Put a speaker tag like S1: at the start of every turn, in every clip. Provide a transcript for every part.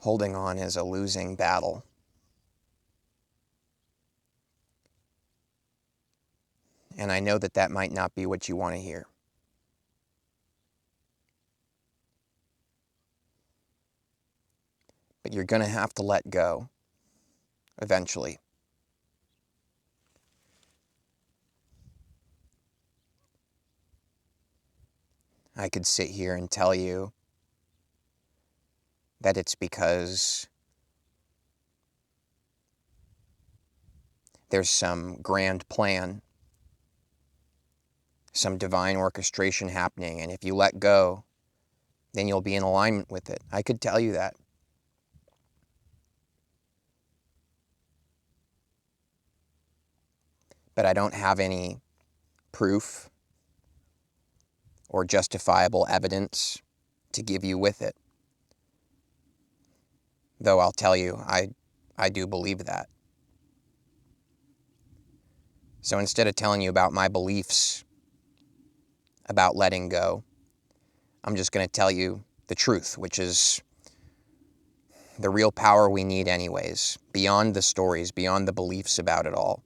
S1: holding on is a losing battle. And I know that that might not be what you want to hear. But you're going to have to let go eventually. I could sit here and tell you that it's because there's some grand plan, some divine orchestration happening, and if you let go, then you'll be in alignment with it. I could tell you that. But I don't have any proof or justifiable evidence to give you with it. Though I'll tell you, I do believe that. So instead of telling you about my beliefs about letting go, I'm just going to tell you the truth, which is the real power we need anyways, beyond the stories, beyond the beliefs about it all.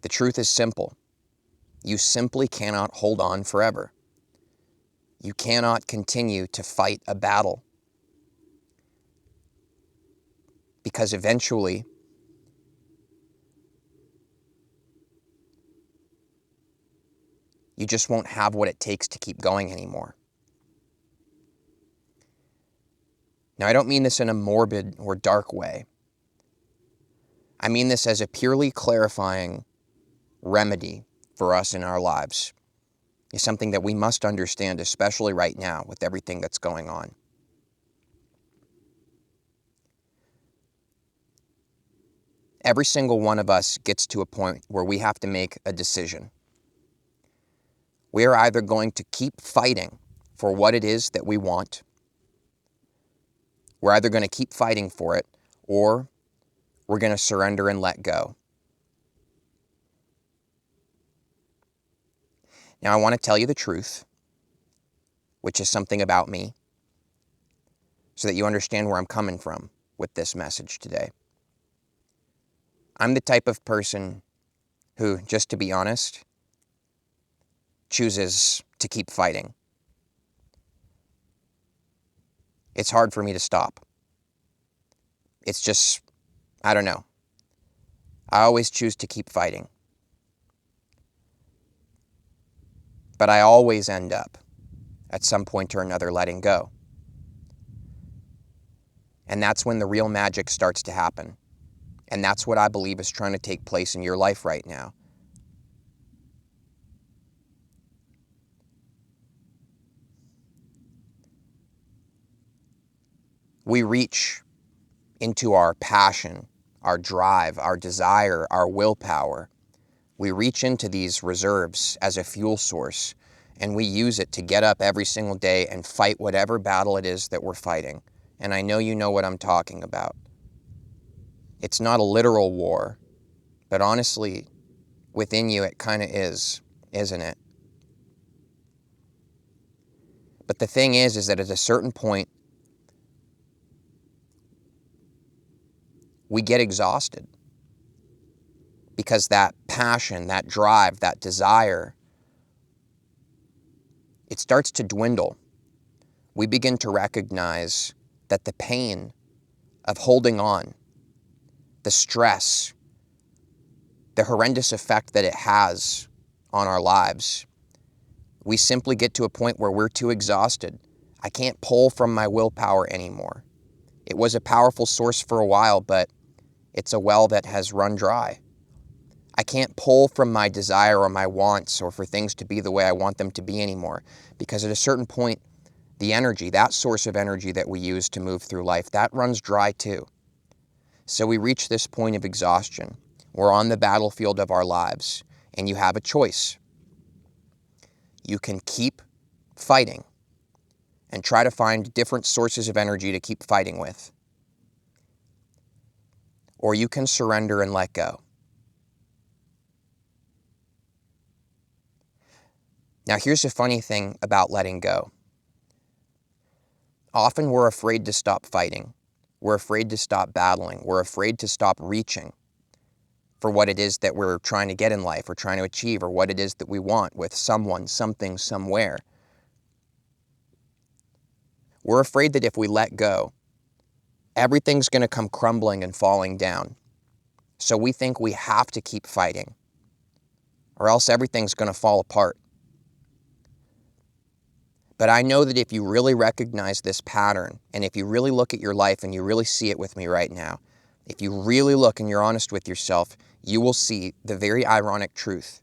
S1: The truth is simple. You simply cannot hold on forever. You cannot continue to fight a battle. Because eventually, you just won't have what it takes to keep going anymore. Now, I don't mean this in a morbid or dark way. I mean this as a purely clarifying remedy for us in our lives. It's something that we must understand, especially right now with everything that's going on. Every single one of us gets to a point where we have to make a decision. We are either going to keep fighting for what it is that we want, we're either going to keep fighting for it, or we're going to surrender and let go. Now, I want to tell you the truth, which is something about me, so that you understand where I'm coming from with this message today. I'm the type of person who, just to be honest, chooses to keep fighting. It's hard for me to stop. It's just, I don't know. I always choose to keep fighting. But I always end up, at some point or another, letting go. And that's when the real magic starts to happen. And that's what I believe is trying to take place in your life right now. We reach into our passion, our drive, our desire, our willpower. We reach into these reserves as a fuel source, and we use it to get up every single day and fight whatever battle it is that we're fighting. And I know you know what I'm talking about. It's not a literal war, but honestly, within you it kind of is, isn't it? But the thing is that at a certain point, we get exhausted because that passion, that drive, that desire, it starts to dwindle. We begin to recognize that the pain of holding on, the stress, the horrendous effect that it has on our lives, we simply get to a point where we're too exhausted. I can't pull from my willpower anymore. It was a powerful source for a while, but it's a well that has run dry. I can't pull from my desire or my wants or for things to be the way I want them to be anymore, because at a certain point, the energy, that source of energy that we use to move through life, that runs dry too. So we reach this point of exhaustion. We're on the battlefield of our lives, and you have a choice. You can keep fighting and try to find different sources of energy to keep fighting with, or you can surrender and let go. Now, here's the funny thing about letting go. Often we're afraid to stop fighting. We're afraid to stop battling. We're afraid to stop reaching for what it is that we're trying to get in life or trying to achieve or what it is that we want with someone, something, somewhere. We're afraid that if we let go, everything's going to come crumbling and falling down. So we think we have to keep fighting, or else everything's going to fall apart. But I know that if you really recognize this pattern, and if you really look at your life and you really see it with me right now, if you really look and you're honest with yourself, you will see the very ironic truth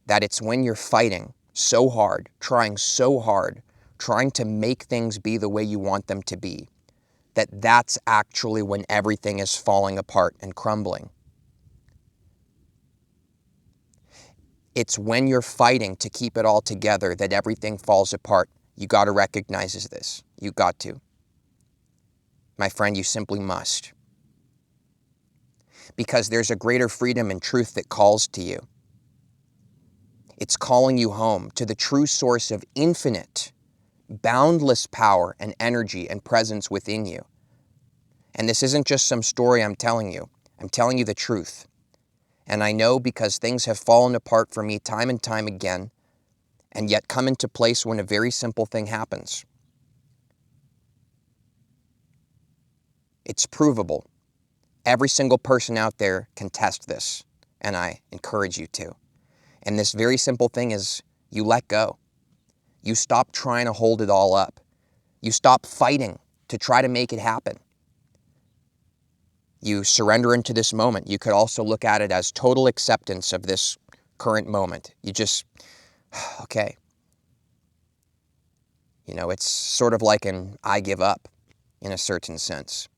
S1: that it's when you're fighting so hard, trying to make things be the way you want them to be, that's actually when everything is falling apart and crumbling. It's when you're fighting to keep it all together that everything falls apart. You got to recognize this. You got to. My friend, you simply must. Because there's a greater freedom and truth that calls to you. It's calling you home to the true source of infinite, boundless power and energy and presence within you. And this isn't just some story I'm telling you. I'm telling you the truth. And I know because things have fallen apart for me time and time again, and yet come into place when a very simple thing happens. It's provable. Every single person out there can test this, and I encourage you to. And this very simple thing is you let go. You stop trying to hold it all up. You stop fighting to try to make it happen. You surrender into this moment. You could also look at it as total acceptance of this current moment. You just, okay. You know, it's sort of like an I give up in a certain sense.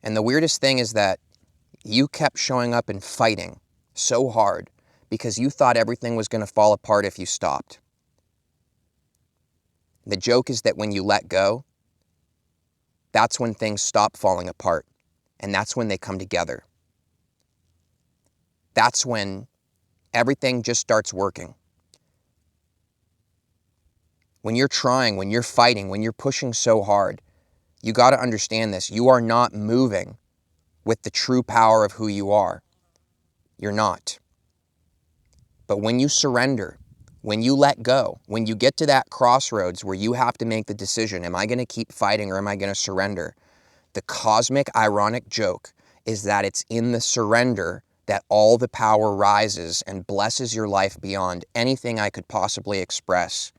S1: And the weirdest thing is that you kept showing up and fighting so hard because you thought everything was going to fall apart if you stopped. The joke is that when you let go, that's when things stop falling apart, and that's when they come together. That's when everything just starts working. When you're trying, when you're fighting, when you're pushing so hard, you got to understand this. You are not moving with the true power of who you are. You're not. But when you surrender, when you let go, when you get to that crossroads where you have to make the decision, am I going to keep fighting or am I going to surrender? The cosmic, ironic joke is that it's in the surrender that all the power rises and blesses your life beyond anything I could possibly express.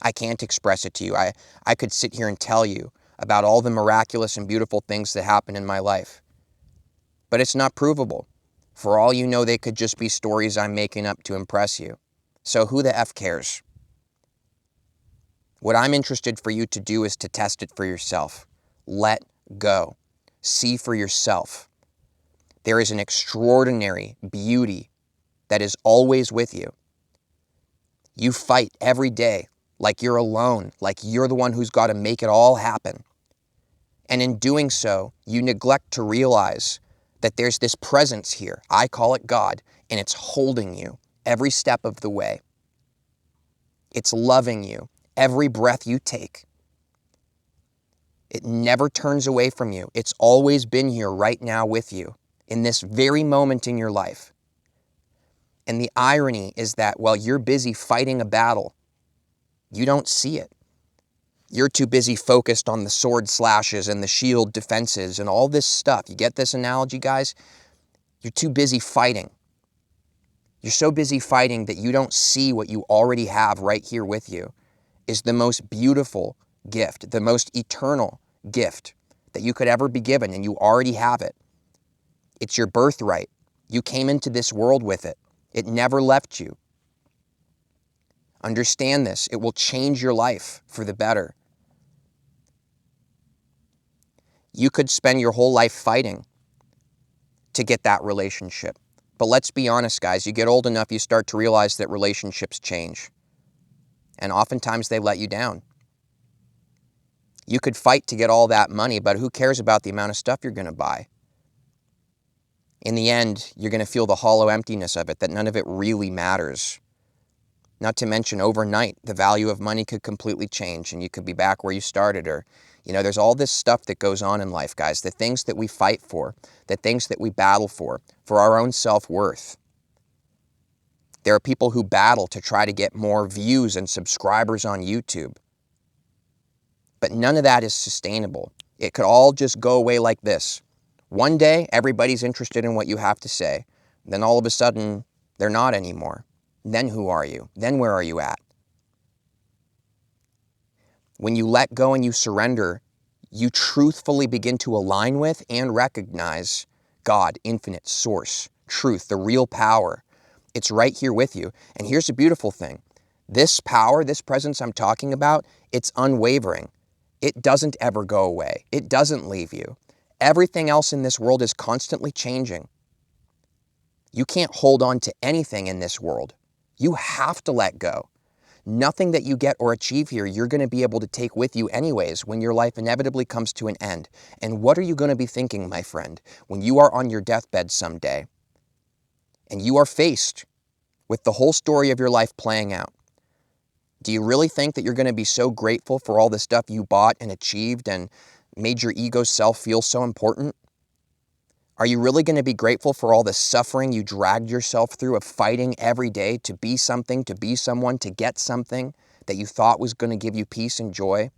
S1: I can't express it to you. I could sit here and tell you about all the miraculous and beautiful things that happen in my life. But it's not provable. For all you know, they could just be stories I'm making up to impress you. So who the F cares? What I'm interested for you to do is to test it for yourself. Let go. See for yourself. There is an extraordinary beauty that is always with you. You fight every day like you're alone, like you're the one who's got to make it all happen. And in doing so, you neglect to realize that there's this presence here. I call it God, and it's holding you every step of the way. It's loving you every breath you take. It never turns away from you. It's always been here right now with you in this very moment in your life. And the irony is that while you're busy fighting a battle, you don't see it. You're too busy focused on the sword slashes and the shield defenses and all this stuff. You get this analogy, guys? You're too busy fighting. You're so busy fighting that you don't see what you already have right here with you is the most beautiful gift, the most eternal gift that you could ever be given, and you already have it. It's your birthright. You came into this world with it. It never left you. Understand this. It will change your life for the better. You could spend your whole life fighting to get that relationship. But let's be honest, guys. You get old enough, you start to realize that relationships change. And oftentimes they let you down. You could fight to get all that money, but who cares about the amount of stuff you're going to buy? In the end, you're going to feel the hollow emptiness of it, that none of it really matters. Not to mention, overnight, the value of money could completely change and you could be back where you started. Or, there's all this stuff that goes on in life, guys. The things that we fight for, the things that we battle for our own self-worth. There are people who battle to try to get more views and subscribers on YouTube. But none of that is sustainable. It could all just go away like this. One day, everybody's interested in what you have to say. Then all of a sudden, they're not anymore. Then who are you? Then where are you at? When you let go and you surrender, you truthfully begin to align with and recognize God, infinite source, truth, the real power. It's right here with you. And here's the beautiful thing. This power, this presence I'm talking about, it's unwavering. It doesn't ever go away. It doesn't leave you. Everything else in this world is constantly changing. You can't hold on to anything in this world. You have to let go. Nothing that you get or achieve here, you're going to be able to take with you anyways when your life inevitably comes to an end. And what are you going to be thinking, my friend, when you are on your deathbed someday and you are faced with the whole story of your life playing out? Do you really think that you're going to be so grateful for all the stuff you bought and achieved and made your ego self feel so important? Are you really going to be grateful for all the suffering you dragged yourself through of fighting every day to be something, to be someone, to get something that you thought was going to give you peace and joy?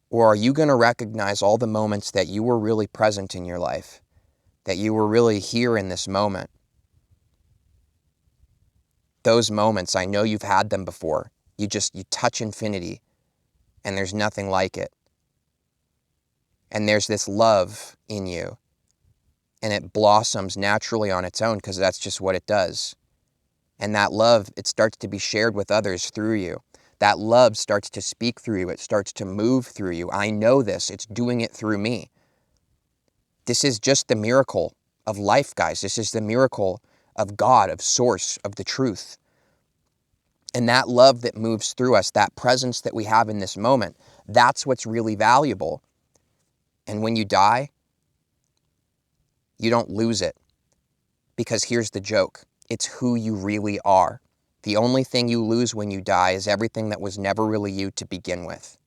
S1: Or are you going to recognize all the moments that you were really present in your life, that you were really here in this moment? Those moments, I know you've had them before. You touch infinity and there's nothing like it. And there's this love in you. And it blossoms naturally on its own because that's just what it does. And that love, it starts to be shared with others through you. That love starts to speak through you. It starts to move through you. I know this. It's doing it through me. This is just the miracle of life, guys. This is the miracle of God, of source, of the truth. And that love that moves through us, that presence that we have in this moment, that's what's really valuable. And when you die, you don't lose it. Because here's the joke. It's who you really are. The only thing you lose when you die is everything that was never really you to begin with.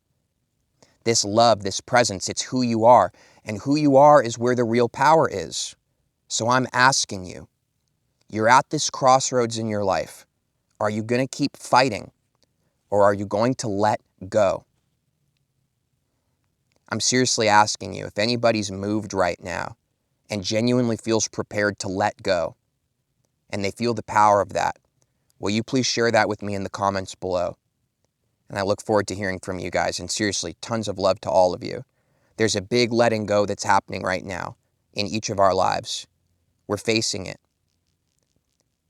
S1: This love, this presence, it's who you are. And who you are is where the real power is. So I'm asking you, you're at this crossroads in your life. Are you going to keep fighting? Or are you going to let go? I'm seriously asking you, if anybody's moved right now and genuinely feels prepared to let go, and they feel the power of that, will you please share that with me in the comments below? And I look forward to hearing from you guys. And seriously, tons of love to all of you. There's a big letting go that's happening right now in each of our lives. We're facing it.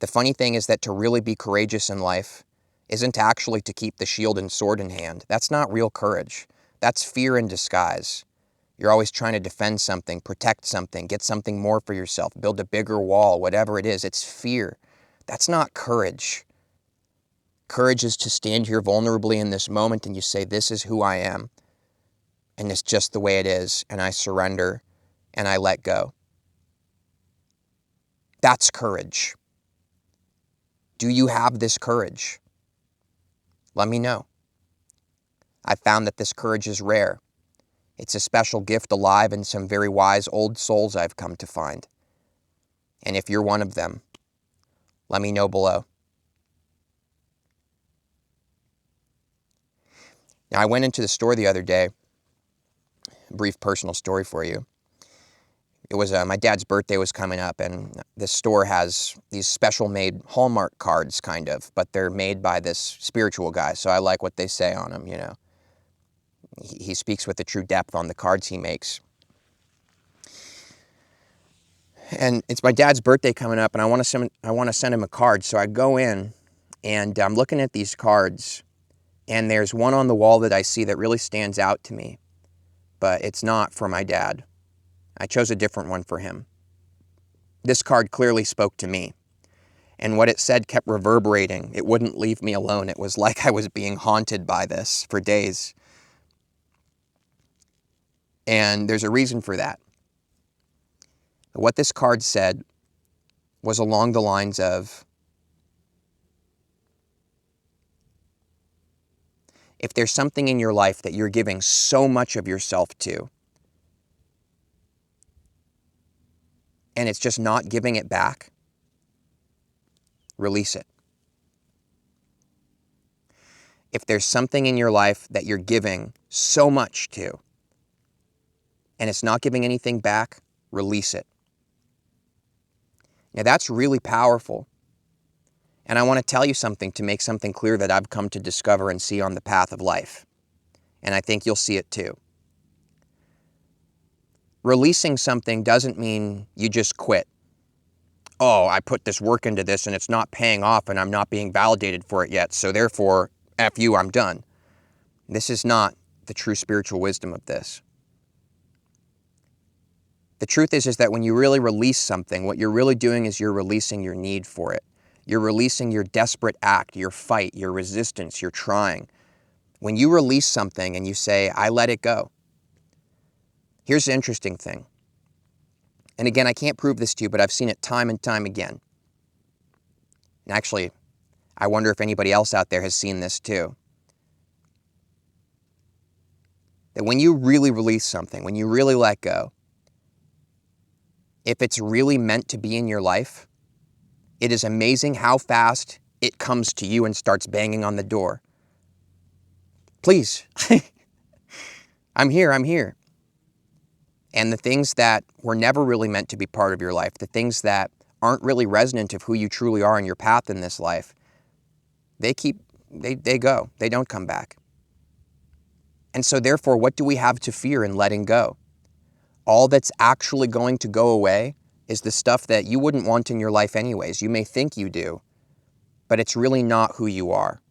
S1: The funny thing is that to really be courageous in life isn't actually to keep the shield and sword in hand. That's not real courage. That's fear in disguise. You're always trying to defend something, protect something, get something more for yourself, build a bigger wall, whatever it is. It's fear. That's not courage. Courage is to stand here vulnerably in this moment and you say, this is who I am. And it's just the way it is. And I surrender and I let go. That's courage. Do you have this courage? Let me know. I've found that this courage is rare. It's a special gift alive in some very wise old souls I've come to find. And if you're one of them, let me know below. Now, I went into the store the other day. A brief personal story for you. It was my dad's birthday was coming up, and this store has these special made Hallmark cards, kind of, but they're made by this spiritual guy, so I like what they say on them, He speaks with a true depth on the cards he makes. And it's my dad's birthday coming up, and I want to send him a card. So I go in, and I'm looking at these cards, and there's one on the wall that I see that really stands out to me, but it's not for my dad. I chose a different one for him. This card clearly spoke to me, and what it said kept reverberating. It wouldn't leave me alone. It was like I was being haunted by this for days. And there's a reason for that. What this card said was along the lines of, if there's something in your life that you're giving so much of yourself to, and it's just not giving it back, release it. If there's something in your life that you're giving so much to, and it's not giving anything back, release it. Now that's really powerful. And I want to tell you something to make something clear that I've come to discover and see on the path of life. And I think you'll see it too. Releasing something doesn't mean you just quit. Oh, I put this work into this and it's not paying off and I'm not being validated for it yet, so therefore, F you, I'm done. This is not the true spiritual wisdom of this. The truth is that when you really release something, what you're really doing is you're releasing your need for it. You're releasing your desperate act, your fight, your resistance, your trying. When you release something and you say, I let it go. Here's the interesting thing. And again, I can't prove this to you, but I've seen it time and time again. And actually, I wonder if anybody else out there has seen this too. That when you really release something, when you really let go, if it's really meant to be in your life, it is amazing how fast it comes to you and starts banging on the door. Please, I'm here. And the things that were never really meant to be part of your life, the things that aren't really resonant of who you truly are in your path in this life, they go. They don't come back. And so therefore, what do we have to fear in letting go? All that's actually going to go away is the stuff that you wouldn't want in your life anyways. You may think you do, but it's really not who you are.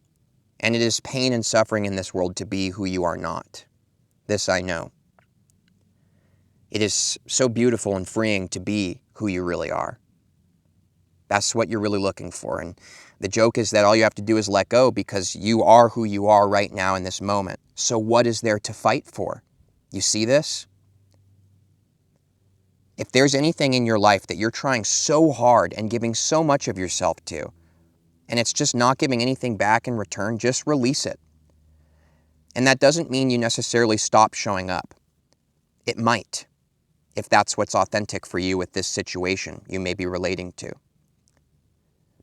S1: And it is pain and suffering in this world to be who you are not. This I know. It is so beautiful and freeing to be who you really are. That's what you're really looking for. And the joke is that all you have to do is let go because you are who you are right now in this moment. So what is there to fight for? You see this? If there's anything in your life that you're trying so hard and giving so much of yourself to, and it's just not giving anything back in return, just release it. And that doesn't mean you necessarily stop showing up. It might, if that's what's authentic for you with this situation you may be relating to.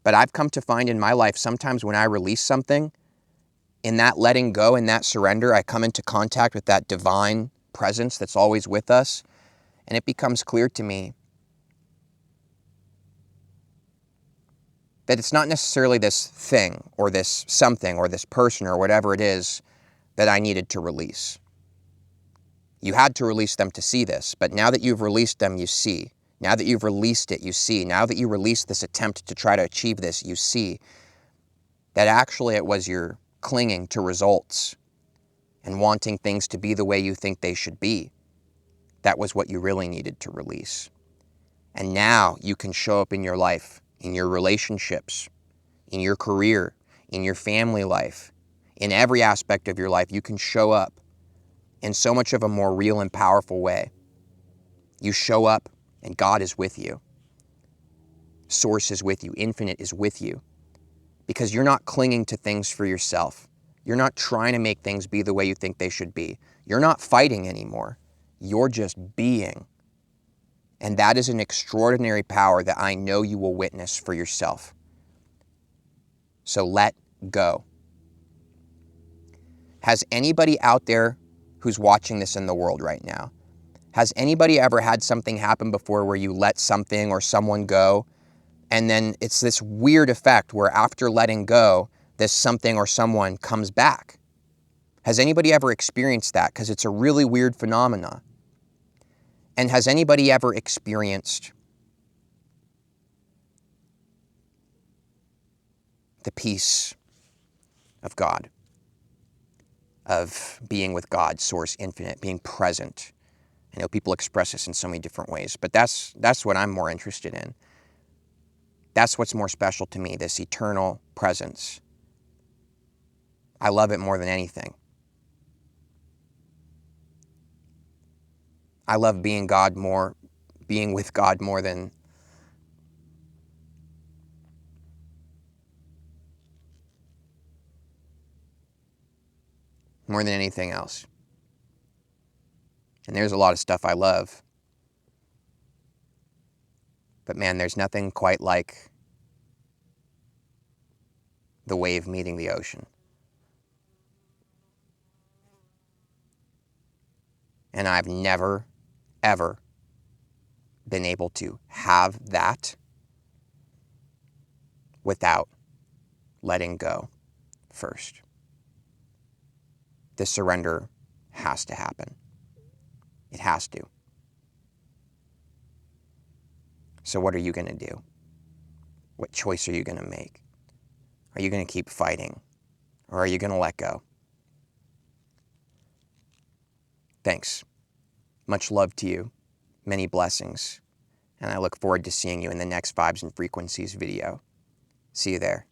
S1: But I've come to find in my life, sometimes when I release something, in that letting go, in that surrender, I come into contact with that divine presence that's always with us, and it becomes clear to me that it's not necessarily this thing or this something or this person or whatever it is that I needed to release. You had to release them to see this, but now that you've released them, you see. Now that you've released it, you see. Now that you released this attempt to try to achieve this, you see that actually it was your clinging to results and wanting things to be the way you think they should be. That was what you really needed to release. And now you can show up in your life, in your relationships, in your career, in your family life, in every aspect of your life. You can show up in so much of a more real and powerful way. You show up and God is with you. Source is with you. Infinite is with you. Because you're not clinging to things for yourself. You're not trying to make things be the way you think they should be. You're not fighting anymore. You're just being. And that is an extraordinary power that I know you will witness for yourself. So let go. Has anybody out there who's watching this in the world right now, has anybody ever had something happen before where you let something or someone go, and then it's this weird effect where after letting go, this something or someone comes back? Has anybody ever experienced that? Because it's a really weird phenomenon. And has anybody ever experienced the peace of God, of being with God, Source, Infinite, being present? I know people express this in so many different ways, but that's what I'm more interested in. That's what's more special to me, this eternal presence. I love it more than anything. I love being God more being with God more than anything else. And there's a lot of stuff I love. But man, there's nothing quite like the wave meeting the ocean. And I've never, ever been able to have that without letting go first. The surrender has to happen. It has to. So what are you going to do? What choice are you going to make? Are you going to keep fighting? Or are you going to let go? Thanks. Much love to you. Many blessings. And I look forward to seeing you in the next Vibes and Frequencies video. See you there.